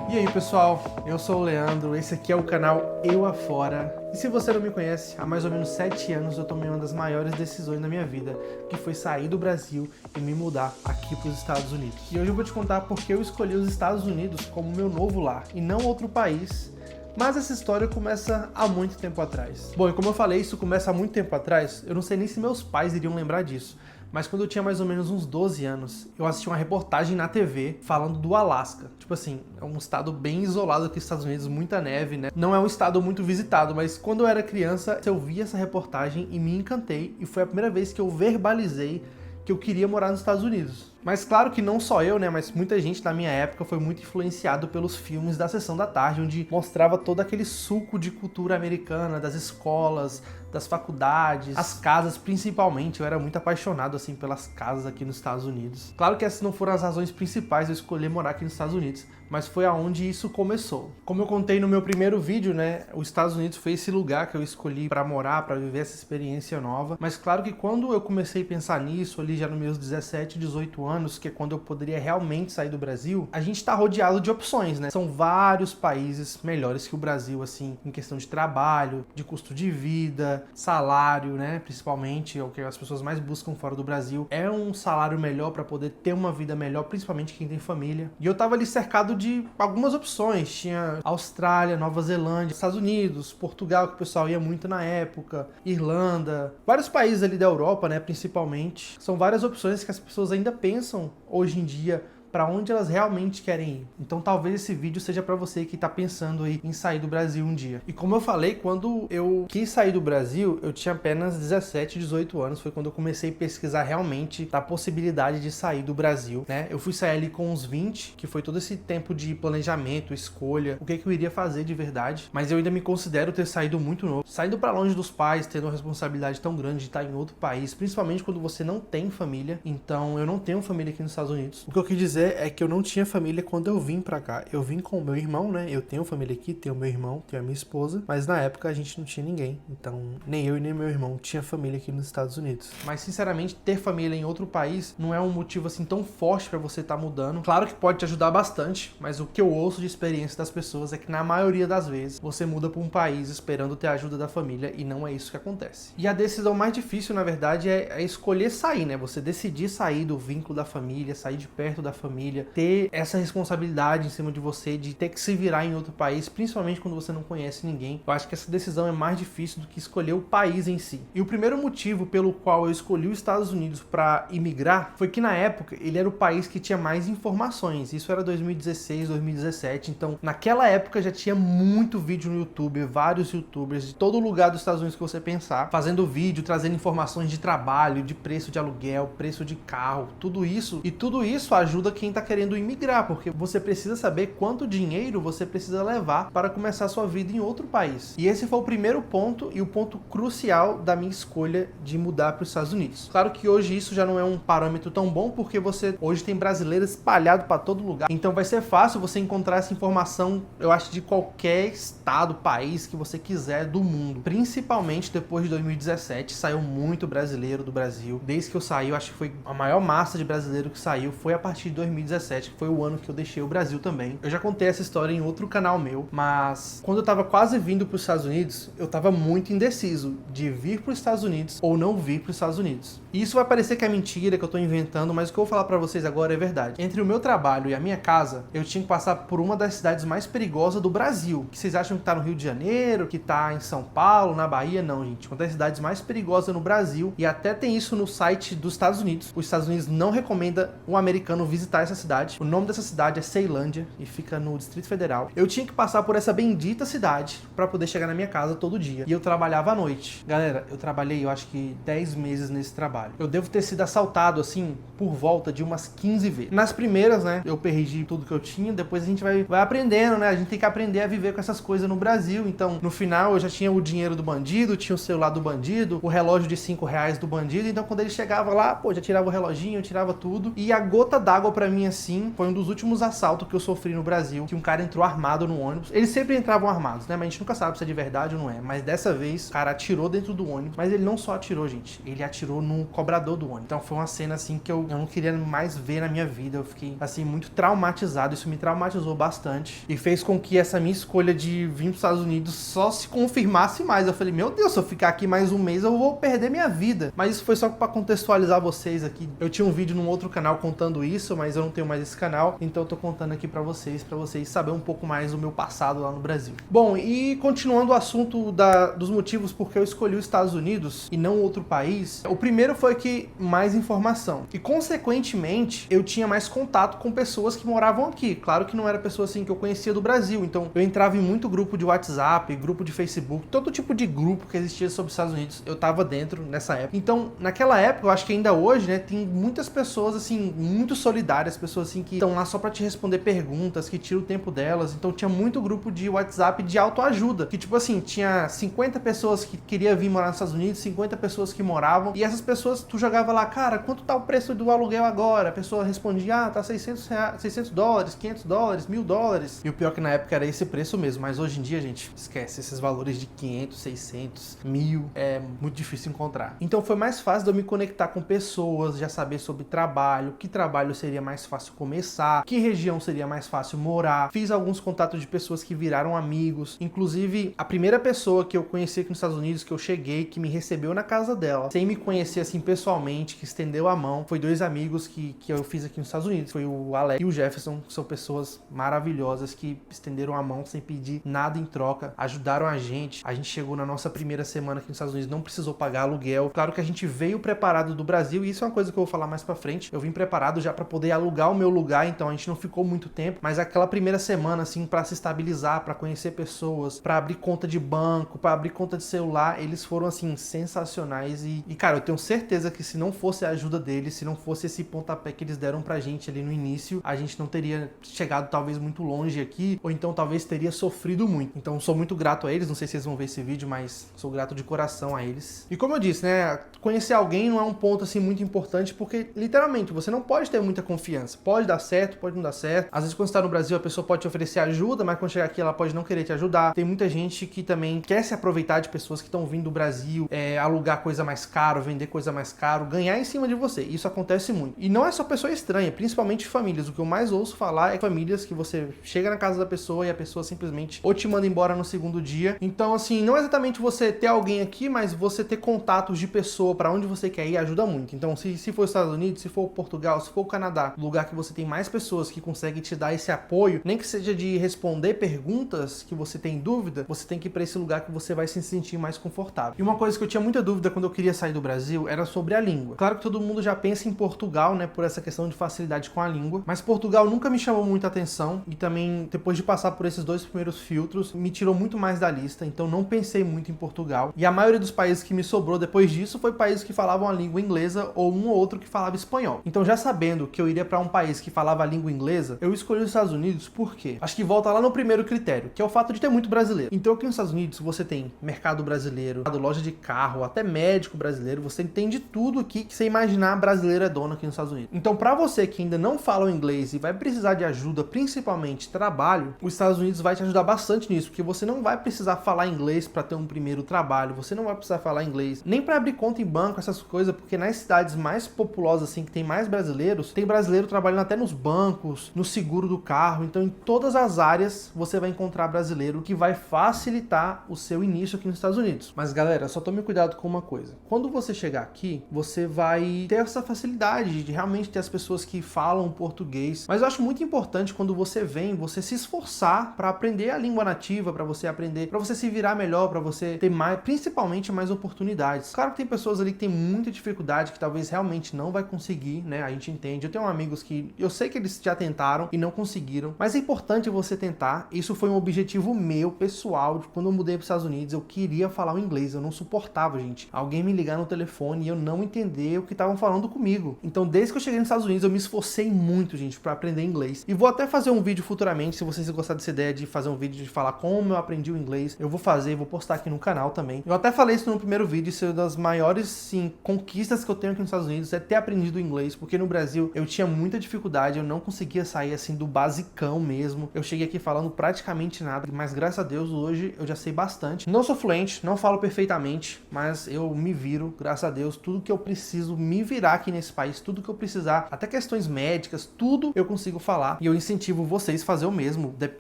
E aí pessoal, eu sou o Leandro, esse aqui é o canal Eu Afora. E se você não me conhece, há mais ou menos 7 anos eu tomei uma das maiores decisões da minha vida, que foi sair do Brasil e me mudar aqui para os Estados Unidos. E hoje eu vou te contar porque eu escolhi os Estados Unidos como meu novo lar e não outro país. Mas essa história começa há muito tempo atrás. Bom, e como eu falei, isso começa há muito tempo atrás, eu não sei nem se meus pais iriam lembrar disso. Mas quando eu tinha mais ou menos uns 12 anos, eu assisti uma reportagem na TV falando do Alasca. Tipo assim, é um estado bem isolado aqui nos Estados Unidos, muita neve, né? Não é um estado muito visitado, mas quando eu era criança, eu vi essa reportagem e me encantei. E foi a primeira vez que eu verbalizei que eu queria morar nos Estados Unidos. Mas claro que não só eu, né, mas muita gente na minha época foi muito influenciado pelos filmes da Sessão da Tarde, onde mostrava todo aquele suco de cultura americana, das escolas, das faculdades, as casas principalmente. Eu era muito apaixonado assim pelas casas aqui nos Estados Unidos. Claro que essas não foram as razões principais de eu escolher morar aqui nos Estados Unidos, mas foi aonde isso começou. Como eu contei no meu primeiro vídeo, né, os Estados Unidos foi esse lugar que eu escolhi para morar, para viver essa experiência nova. Mas claro que quando eu comecei a pensar nisso, ali já nos meus 17, 18 anos, que é quando eu poderia realmente sair do Brasil, a gente tá rodeado de opções, né? São vários países melhores que o Brasil, assim, em questão de trabalho, de custo de vida, salário, né? Principalmente, é o que as pessoas mais buscam fora do Brasil. É um salário melhor para poder ter uma vida melhor, principalmente quem tem família. E eu tava ali cercado de algumas opções. Tinha Austrália, Nova Zelândia, Estados Unidos, Portugal, que o pessoal ia muito na época, Irlanda, vários países ali da Europa, né? Principalmente. São várias opções que as pessoas ainda pensam hoje em dia para onde elas realmente querem ir. Então talvez esse vídeo seja para você que está pensando aí em sair do Brasil um dia. E como eu falei, quando eu quis sair do Brasil, eu tinha apenas 17, 18 anos, foi quando eu comecei a pesquisar realmente da possibilidade de sair do Brasil, né? Eu fui sair ali com uns 20, que foi todo esse tempo de planejamento, escolha, o que eu iria fazer de verdade, mas eu ainda me considero ter saído muito novo. Saindo para longe dos pais, tendo uma responsabilidade tão grande de estar em outro país, principalmente quando você não tem família. Então eu não tenho família aqui nos Estados Unidos. O que eu quis dizer é que eu não tinha família quando eu vim pra cá. Eu vim com o meu irmão, né? Eu tenho família aqui, tenho meu irmão, tenho a minha esposa, mas na época a gente não tinha ninguém. Então, nem eu e nem meu irmão tinha família aqui nos Estados Unidos. Mas, sinceramente, ter família em outro país não é um motivo assim tão forte pra você estar mudando. Claro que pode te ajudar bastante, mas o que eu ouço de experiência das pessoas é que na maioria das vezes você muda pra um país esperando ter a ajuda da família e não é isso que acontece. E a decisão mais difícil, na verdade, é escolher sair, né? Você decidir sair do vínculo da família, sair de perto da família, ter essa responsabilidade em cima de você, de ter que se virar em outro país, principalmente quando você não conhece ninguém. Eu acho que essa decisão é mais difícil do que escolher o país em si. E o primeiro motivo pelo qual eu escolhi os Estados Unidos para imigrar foi que na época ele era o país que tinha mais informações. Isso era 2016, 2017, então naquela época já tinha muito vídeo no YouTube, vários youtubers de todo lugar dos Estados Unidos que você pensar, fazendo vídeo, trazendo informações de trabalho, de preço de aluguel, preço de carro, tudo isso. E tudo isso ajuda quem está querendo imigrar, porque você precisa saber quanto dinheiro você precisa levar para começar a sua vida em outro país. E esse foi o primeiro ponto e o ponto crucial da minha escolha de mudar para os Estados Unidos. Claro que hoje isso já não é um parâmetro tão bom, porque você hoje tem brasileiros espalhados para todo lugar. Então vai ser fácil você encontrar essa informação, eu acho, de qualquer estado, país que você quiser do mundo. Principalmente depois de 2017, saiu muito brasileiro do Brasil. Desde que eu saí, eu acho que foi a maior massa de brasileiro que saiu foi a partir de 2017, que foi o ano que eu deixei o Brasil também. Eu já contei essa história em outro canal meu, mas quando eu tava quase vindo para os Estados Unidos, eu tava muito indeciso de vir para os Estados Unidos ou não vir para os Estados Unidos. E isso vai parecer que é mentira, que eu tô inventando, mas o que eu vou falar para vocês agora é verdade. Entre o meu trabalho e a minha casa, eu tinha que passar por uma das cidades mais perigosas do Brasil. Que vocês acham que tá no Rio de Janeiro, que tá em São Paulo, na Bahia? Não, gente. Uma das cidades mais perigosas no Brasil, e até tem isso no site dos Estados Unidos. Os Estados Unidos não recomenda um americano visitar essa cidade. O nome dessa cidade é Ceilândia e fica no Distrito Federal. Eu tinha que passar por essa bendita cidade para poder chegar na minha casa todo dia. E eu trabalhava à noite. Galera, eu trabalhei, eu acho que 10 meses nesse trabalho. Eu devo ter sido assaltado, assim, por volta de umas 15 vezes. Nas primeiras, né, eu perdi tudo que eu tinha. Depois a gente vai aprendendo, né? A gente tem que aprender a viver com essas coisas no Brasil. Então, no final, eu já tinha o dinheiro do bandido, tinha o celular do bandido, o relógio de R$5 do bandido. Então, quando ele chegava lá, pô, já tirava o reloginho, tirava tudo. E a gota d'água pra pra mim assim, foi um dos últimos assaltos que eu sofri no Brasil, que um cara entrou armado no ônibus. Eles sempre entravam armados, né? Mas a gente nunca sabe se é de verdade ou não é. Mas dessa vez, o cara atirou dentro do ônibus. Mas ele não só atirou, gente. Ele atirou no cobrador do ônibus. Então foi uma cena assim que eu não queria mais ver na minha vida. Eu fiquei assim muito traumatizado. Isso me traumatizou bastante. E fez com que essa minha escolha de vir para os Estados Unidos só se confirmasse mais. Eu falei, meu Deus, se eu ficar aqui mais um mês, eu vou perder minha vida. Mas isso foi só para contextualizar vocês aqui. Eu tinha um vídeo num outro canal contando isso, mas eu não tenho mais esse canal. Então eu tô contando aqui para vocês saberem um pouco mais do meu passado lá no Brasil. Bom, e continuando o assunto dos motivos por que eu escolhi os Estados Unidos e não outro país, o primeiro foi que mais informação. E consequentemente, eu tinha mais contato com pessoas que moravam aqui. Claro que não era pessoa assim que eu conhecia do Brasil. Então eu entrava em muito grupo de WhatsApp, grupo de Facebook, todo tipo de grupo que existia sobre os Estados Unidos, eu tava dentro nessa época. Então, naquela época, eu acho que ainda hoje, né, tem muitas pessoas assim, muito solidárias, pessoas assim que estão lá só pra te responder perguntas, que tiram o tempo delas. Então tinha muito grupo de WhatsApp de autoajuda, que tipo assim, tinha 50 pessoas que queriam vir morar nos Estados Unidos, 50 pessoas que moravam, e essas pessoas, tu jogava lá, cara, quanto tá o preço do aluguel agora? A pessoa respondia, tá $600, $600, $500, $1.000, e o pior que na época era esse preço mesmo, mas hoje em dia, gente, esquece, esses valores de 500, 600, 1.000, é muito difícil encontrar. Então foi mais fácil de eu me conectar com pessoas, já saber sobre trabalho, que trabalho seria mais fácil começar, que região seria mais fácil morar. Fiz alguns contatos de pessoas que viraram amigos, inclusive a primeira pessoa que eu conheci aqui nos Estados Unidos, que eu cheguei, que me recebeu na casa dela, sem me conhecer assim pessoalmente, que estendeu a mão, foi dois amigos que eu fiz aqui nos Estados Unidos, foi o Alex e o Jefferson, que são pessoas maravilhosas que estenderam a mão sem pedir nada em troca, ajudaram a gente chegou na nossa primeira semana aqui nos Estados Unidos, não precisou pagar aluguel. Claro que a gente veio preparado do Brasil, e isso é uma coisa que eu vou falar mais pra frente, eu vim preparado já pra poder alugar o meu lugar, então a gente não ficou muito tempo, mas aquela primeira semana assim, pra se estabilizar, pra conhecer pessoas, pra abrir conta de banco, pra abrir conta de celular, eles foram assim, sensacionais, e cara, eu tenho certeza que se não fosse a ajuda deles, se não fosse esse pontapé que eles deram pra gente ali no início, a gente não teria chegado talvez muito longe aqui, ou então talvez teria sofrido muito. Então sou muito grato a eles, não sei se vocês vão ver esse vídeo, mas sou grato de coração a eles. E como eu disse, né, conhecer alguém não é um ponto assim muito importante, porque literalmente você não pode ter muita confiança. Pode dar certo, pode não dar certo. Às vezes quando você tá no Brasil a pessoa pode te oferecer ajuda, mas quando chegar aqui ela pode não querer te ajudar. Tem muita gente que também quer se aproveitar de pessoas que estão vindo do Brasil, alugar coisa mais caro, vender coisa mais caro, ganhar em cima de você. Isso acontece muito. E não é só pessoa estranha, principalmente famílias. O que eu mais ouço falar é famílias que você chega na casa da pessoa e a pessoa simplesmente ou te manda embora no segundo dia. Então assim, não é exatamente você ter alguém aqui, mas você ter contatos de pessoa para onde você quer ir ajuda muito. Então se for os Estados Unidos, se for Portugal, se for o Canadá, lugar que você tem mais pessoas que conseguem te dar esse apoio, nem que seja de responder perguntas que você tem dúvida, você tem que ir para esse lugar que você vai se sentir mais confortável. E uma coisa que eu tinha muita dúvida quando eu queria sair do Brasil era sobre a língua. Claro que todo mundo já pensa em Portugal, né, por essa questão de facilidade com a língua, mas Portugal nunca me chamou muita atenção, e também depois de passar por esses dois primeiros filtros, me tirou muito mais da lista, então não pensei muito em Portugal. E a maioria dos países que me sobrou depois disso foi países que falavam a língua inglesa ou um ou outro que falava espanhol. Então já sabendo que eu iria para um país que falava a língua inglesa, eu escolhi os Estados Unidos por quê? Acho que volta lá no primeiro critério, que é o fato de ter muito brasileiro. Então aqui nos Estados Unidos você tem mercado brasileiro, loja de carro, até médico brasileiro, você tem de tudo aqui que você imaginar brasileiro é dono aqui nos Estados Unidos. Então para você que ainda não fala o inglês e vai precisar de ajuda, principalmente trabalho, os Estados Unidos vai te ajudar bastante nisso, porque você não vai precisar falar inglês para ter um primeiro trabalho, você não vai precisar falar inglês nem para abrir conta em banco, essas coisas, porque nas cidades mais populosas assim, que tem mais brasileiros, tem brasileiro trabalhando até nos bancos, no seguro do carro. Então em todas as áreas você vai encontrar brasileiro, que vai facilitar o seu início aqui nos Estados Unidos. Mas galera, só tome cuidado com uma coisa: quando você chegar aqui, você vai ter essa facilidade de realmente ter as pessoas que falam português, mas eu acho muito importante quando você vem, você se esforçar para aprender a língua nativa, para você aprender, para você se virar melhor, para você ter mais, principalmente mais oportunidades. Claro que tem pessoas ali que tem muita dificuldade, que talvez realmente não vai conseguir, né? A gente entende. Eu tenho amigos que eu sei que eles já tentaram e não conseguiram, mas é importante você tentar. Isso foi um objetivo meu, pessoal, de quando eu mudei para os Estados Unidos, eu queria falar o inglês, eu não suportava, gente, alguém me ligar no telefone e eu não entender o que estavam falando comigo. Então, desde que eu cheguei nos Estados Unidos, eu me esforcei muito, gente, para aprender inglês. E vou até fazer um vídeo futuramente, se vocês gostarem dessa ideia de fazer um vídeo de falar como eu aprendi o inglês, eu vou fazer, vou postar aqui no canal também. Eu até falei isso no primeiro vídeo, isso é uma das maiores, sim, conquistas que eu tenho aqui nos Estados Unidos, é ter aprendido inglês, porque no Brasil eu tinha muita dificuldade, eu não conseguia sair assim do basicão mesmo. Eu cheguei aqui falando praticamente nada, mas graças a Deus hoje eu já sei bastante. Não sou fluente, não falo perfeitamente, mas eu me viro, graças a Deus, tudo que eu preciso me virar aqui nesse país, tudo que eu precisar, até questões médicas, tudo eu consigo falar. E eu incentivo vocês a fazer o mesmo,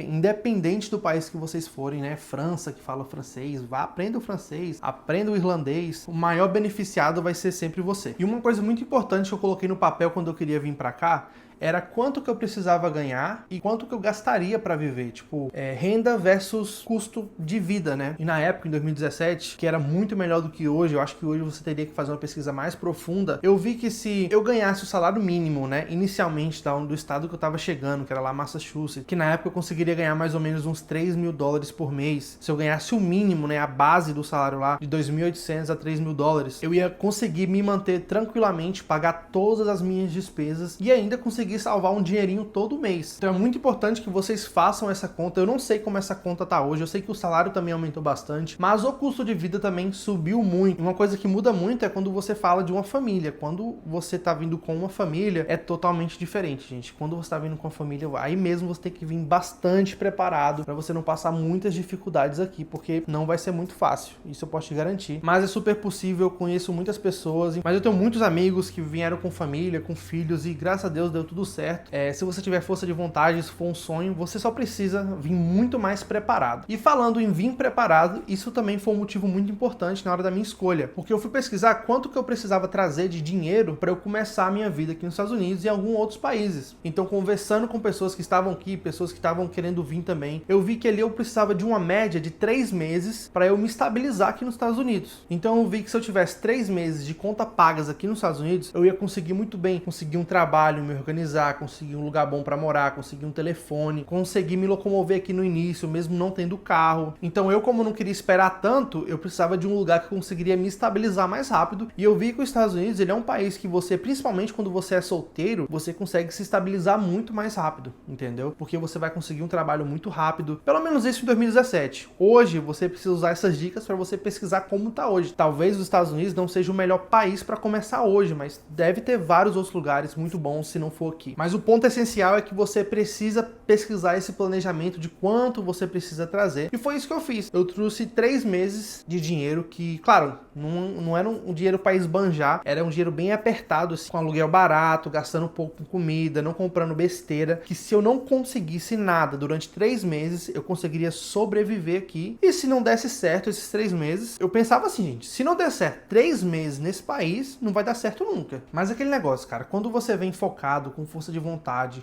independente do país que vocês forem, né? França, que fala francês, vá, aprenda o francês, aprenda o irlandês. O maior beneficiado vai ser sempre você. E uma coisa muito importante que eu coloquei no papel quando eu queria vir pra cá era quanto que eu precisava ganhar e quanto que eu gastaria para viver, tipo, renda versus custo de vida, né? E na época, em 2017, que era muito melhor do que hoje, eu acho que hoje você teria que fazer uma pesquisa mais profunda, eu vi que se eu ganhasse o salário mínimo, né, inicialmente do estado que eu tava chegando, que era lá Massachusetts, que na época eu conseguiria ganhar mais ou menos uns $3.000 por mês, se eu ganhasse o mínimo, né, a base do salário lá, de 2.800 a $3.000, eu ia conseguir me manter tranquilamente, pagar todas as minhas despesas e ainda conseguir salvar um dinheirinho todo mês. Então é muito importante que vocês façam essa conta. Eu não sei como essa conta tá hoje, eu sei que o salário também aumentou bastante, mas o custo de vida também subiu muito. Uma coisa que muda muito é quando você fala de uma família. Quando você tá vindo com uma família, é totalmente diferente, gente. Quando você tá vindo com a família, aí mesmo você tem que vir bastante preparado para você não passar muitas dificuldades aqui, porque não vai ser muito fácil. Isso eu posso te garantir. Mas é super possível, eu conheço muitas pessoas, mas eu tenho muitos amigos que vieram com família, com filhos, e graças a Deus deu tudo certo. Se você tiver força de vontade, se for um sonho, você só precisa vir muito mais preparado. E falando em vir preparado, isso também foi um motivo muito importante na hora da minha escolha, porque eu fui pesquisar quanto que eu precisava trazer de dinheiro para eu começar a minha vida aqui nos Estados Unidos e em alguns outros países. Então, conversando com pessoas que estavam aqui, pessoas que estavam querendo vir também, eu vi que ali eu precisava de uma média de 3 meses para eu me estabilizar aqui nos Estados Unidos. Então, eu vi que se eu tivesse 3 meses de conta pagas aqui nos Estados Unidos, eu ia conseguir muito bem conseguir um trabalho, me organizar, conseguir um lugar bom para morar, conseguir um telefone, conseguir me locomover aqui no início, mesmo não tendo carro. Então eu, como não queria esperar tanto, eu precisava de um lugar que conseguiria me estabilizar mais rápido. E eu vi que os Estados Unidos, ele é um país que você, principalmente quando você é solteiro, você consegue se estabilizar muito mais rápido, entendeu? Porque você vai conseguir um trabalho muito rápido. Pelo menos isso em 2017. Hoje, você precisa usar essas dicas para você pesquisar como tá hoje. Talvez os Estados Unidos não seja o melhor país para começar hoje, mas deve ter vários outros lugares muito bons se não for aqui. Mas o ponto essencial é que você precisa pesquisar esse planejamento de quanto você precisa trazer. E foi isso que eu fiz. Eu trouxe 3 meses de dinheiro que, claro, não era um dinheiro para esbanjar, era um dinheiro bem apertado, assim, com aluguel barato, gastando pouco com comida, não comprando besteira, que se eu não conseguisse nada durante 3 meses, eu conseguiria sobreviver aqui. E se não desse certo esses 3 meses, eu pensava assim, gente, se não der certo 3 meses nesse país, não vai dar certo nunca. Mas aquele negócio, cara, quando você vem focado, com força de vontade,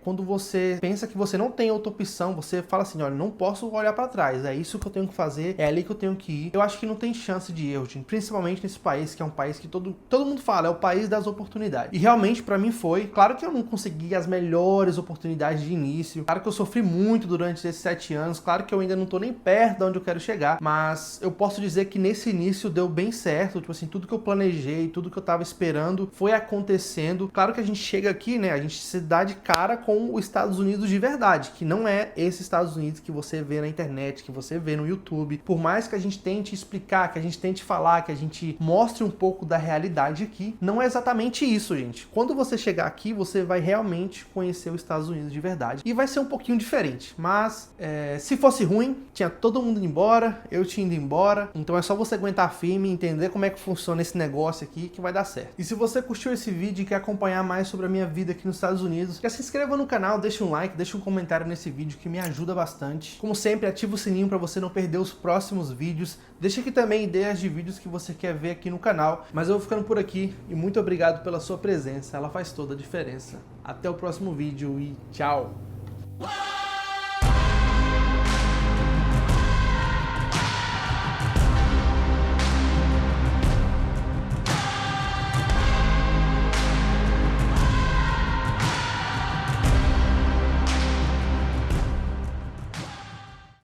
quando você pensa que você não tem outra opção, você fala assim, olha, não posso olhar para trás, é isso que eu tenho que fazer, é ali que eu tenho que ir. Eu acho que não tem chance de erro, gente, principalmente nesse país, que é um país que todo mundo fala, é o país das oportunidades. E realmente para mim foi, claro que eu não consegui as melhores oportunidades de início, claro que eu sofri muito durante esses 7 anos, claro que eu ainda não tô nem perto de onde eu quero chegar, mas eu posso dizer que nesse início deu bem certo, tipo assim, tudo que eu planejei, tudo que eu tava esperando foi acontecendo. Claro que a gente chega aqui, né, a gente se dá de cara com os Estados Unidos de verdade, que não é esse Estados Unidos que você vê na internet, que você vê no YouTube. Por mais que a gente tente explicar, que a gente tente falar, que a gente mostre um pouco da realidade aqui, não é exatamente isso, gente. Quando você chegar aqui, você vai realmente conhecer os Estados Unidos de verdade. E vai ser um pouquinho diferente, mas se fosse ruim, tinha todo mundo indo embora, eu tinha ido embora, então é só você aguentar firme e entender como é que funciona esse negócio aqui que vai dar certo. E se você curtiu esse vídeo e quer acompanhar mais sobre a minha vida aqui nos Estados Unidos, já se inscreva no canal, deixa um like, deixa um comentário nesse vídeo que me ajuda bastante. Como sempre, ativa o sininho para você não perder os próximos vídeos. Deixa aqui também ideias de vídeos que você quer ver aqui no canal. Mas eu vou ficando por aqui e muito obrigado pela sua presença, ela faz toda a diferença. Até o próximo vídeo e tchau!